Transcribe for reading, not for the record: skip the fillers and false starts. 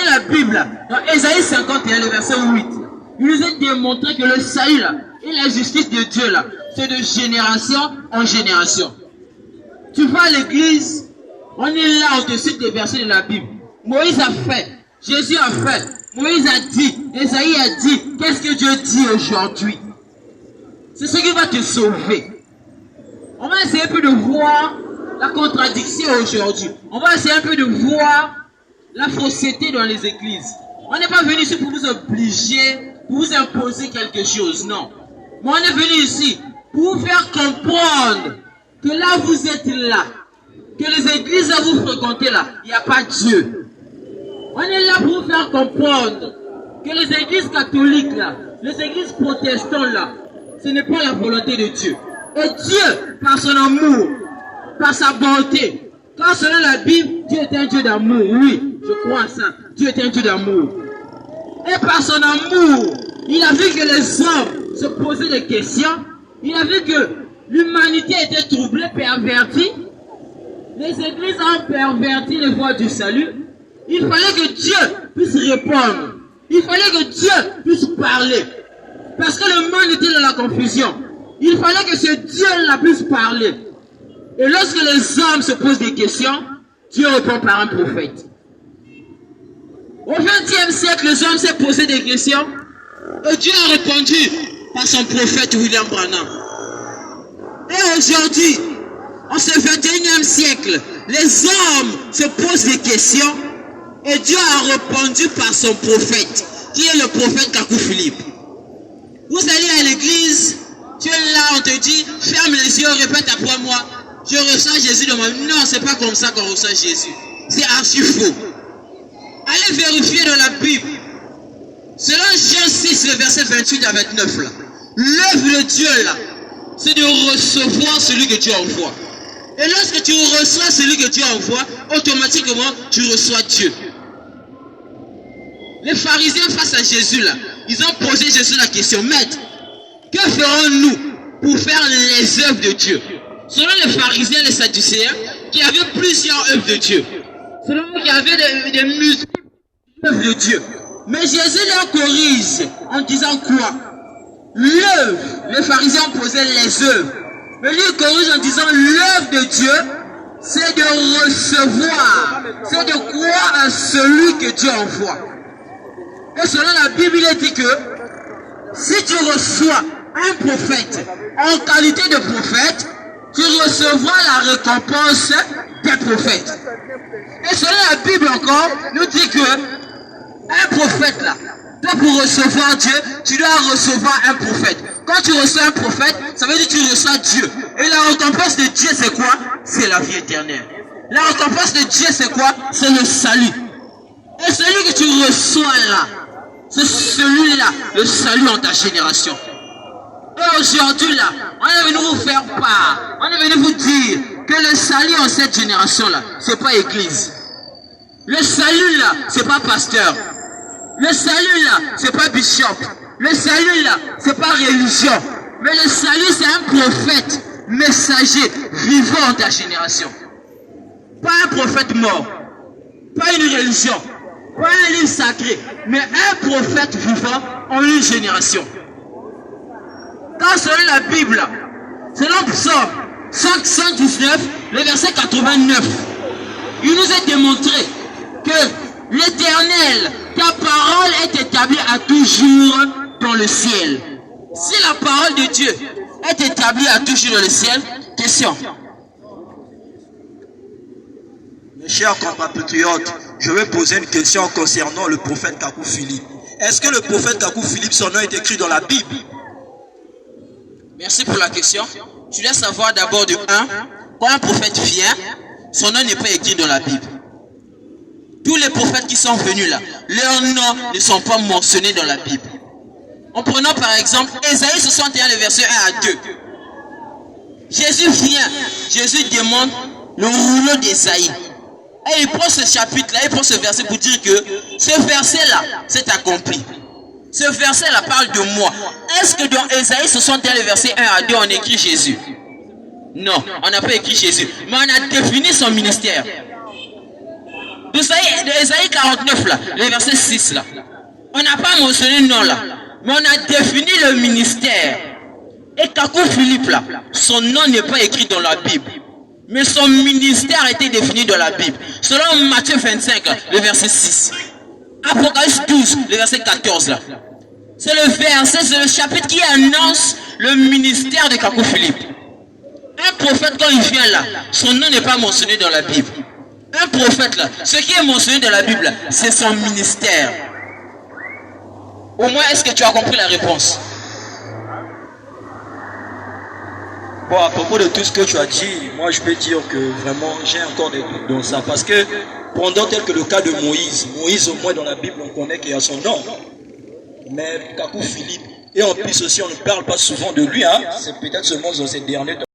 la Bible, dans Ésaïe 51, le verset 8, il nous est démontré que le salut là, et la justice de Dieu là, c'est de génération en génération. Tu vas à l'église, on est là, on te cite des versets de la Bible. Moïse a fait, Jésus a fait, Moïse a dit, Ésaïe a dit. Qu'est-ce que Dieu dit aujourd'hui? C'est ce qui va te sauver. On va essayer un peu de voir la contradiction aujourd'hui. On va essayer un peu de voir la fausseté dans les églises. On n'est pas venu ici pour vous obliger, pour vous imposer quelque chose, non. Mais on est venu ici pour vous faire comprendre que là vous êtes là, que les églises là vous fréquentez là, il n'y a pas Dieu. On est là pour vous faire comprendre que les églises catholiques là, les églises protestantes là, ce n'est pas la volonté de Dieu. Et Dieu, par son amour, par sa bonté, quand selon la Bible, Dieu est un Dieu d'amour, oui, je crois à ça, Dieu est un Dieu d'amour. Et par son amour, il a vu que les hommes se posaient des questions, il a vu que l'humanité était troublée, pervertie, les églises ont perverti les voies du salut. Il fallait que Dieu puisse répondre, il fallait que Dieu puisse parler, parce que le monde était dans la confusion. Il fallait que ce Dieu-là puisse parler. Et lorsque les hommes se posent des questions, Dieu répond par un prophète. Au XXe siècle, les hommes s'est posé des questions et Dieu a répondu par son prophète William Branham. Et aujourd'hui, en ce XXIe siècle, les hommes se posent des questions et Dieu a répondu par son prophète, qui est le prophète Kakou Philippe. Vous allez à l'église, tu es là, on te dit, ferme les yeux, répète après moi, je reçois Jésus dans ma vie. Non, c'est pas comme ça qu'on reçoit Jésus. C'est archi faux. Allez vérifier dans la Bible. Selon Jean 6, le verset 28 à 29 là, l'œuvre de Dieu là, c'est de recevoir celui que Dieu envoie. Et lorsque tu reçois celui que Dieu envoie, automatiquement, tu reçois Dieu. Les pharisiens face à Jésus là, ils ont posé Jésus la question, Maître, que ferons-nous pour faire les œuvres de Dieu? Selon les pharisiens et les sadducéens, qui avaient plusieurs œuvres de Dieu. Selon eux, qui avaient des multiples œuvres de Dieu. Mais Jésus leur corrige en disant quoi? L'œuvre, les pharisiens posaient les œuvres. Mais lui, il corrige en disant l'œuvre de Dieu, c'est de recevoir, c'est de croire à celui que Dieu envoie. Et selon la Bible, il est dit que si tu reçois un prophète en qualité de prophète, tu recevras la récompense des prophètes. Et selon la Bible encore, nous dit que un prophète là, toi pour recevoir Dieu, tu dois recevoir un prophète. Quand tu reçois un prophète, ça veut dire que tu reçois Dieu. Et la récompense de Dieu c'est quoi? C'est la vie éternelle. La récompense de Dieu c'est quoi? C'est le salut. Et celui que tu reçois là, c'est celui-là, le salut en ta génération. Et aujourd'hui là, on est venu vous faire part, on est venu vous dire que le salut en cette génération-là, c'est pas église. Le salut là, c'est pas pasteur. Le salut là, c'est pas bishop. Le salut là, c'est pas religion. Mais le salut, c'est un prophète, messager, vivant en ta génération. Pas un prophète mort. Pas une religion. Pas un livre sacré. Mais un prophète vivant en une génération. Quand selon la Bible, selon Psaume 119, le verset 89, il nous est démontré que l'Éternel, ta parole est établie à toujours dans le ciel. Si la parole de Dieu est établie à toujours dans le ciel, question. Mes chers compatriotes, je vais poser une question concernant le prophète Kakou Philippe. Est-ce que le prophète Kakou Philippe, son nom est écrit dans la Bible? Merci pour la question. Tu dois savoir d'abord de 1, quand un prophète vient, son nom n'est pas écrit dans la Bible. Tous les prophètes qui sont venus là, leurs noms ne sont pas mentionnés dans la Bible. En prenant par exemple Ésaïe 61, le verset 1 à 2. Jésus vient, Jésus demande le rouleau d'Ésaïe. Et il prend ce chapitre-là, il prend ce verset pour dire que ce verset-là, c'est accompli. Ce verset-là parle de moi. Est-ce que dans Ésaïe 61, le verset 1 à 2, on écrit Jésus? Non, on n'a pas écrit Jésus. Mais on a défini son ministère. Ésaïe 49 là, le verset 6 là. On n'a pas mentionné non là, mais on a défini le ministère. Et Kakou Philippe là, son nom n'est pas écrit dans la Bible, mais son ministère a été défini dans la Bible. Selon Matthieu 25, là, le verset 6. Apocalypse 12, le verset 14 là. C'est le verset, c'est le chapitre qui annonce le ministère de Kakou Philippe. Un prophète, quand il vient là, son nom n'est pas mentionné dans la Bible. Un prophète là, ce qui est mentionné dans la Bible, c'est son ministère. Au moins, est-ce que tu as compris la réponse? Bon, à propos de tout ce que tu as dit, moi je peux dire que vraiment j'ai encore des doutes dans ça. Parce que pendant tel que le cas de Moïse, Moïse au moins dans la Bible on connaît qu'il y a son nom. Mais Kakou Philippe, et en plus aussi on ne parle pas souvent de lui, hein, c'est peut-être seulement dans ces derniers temps.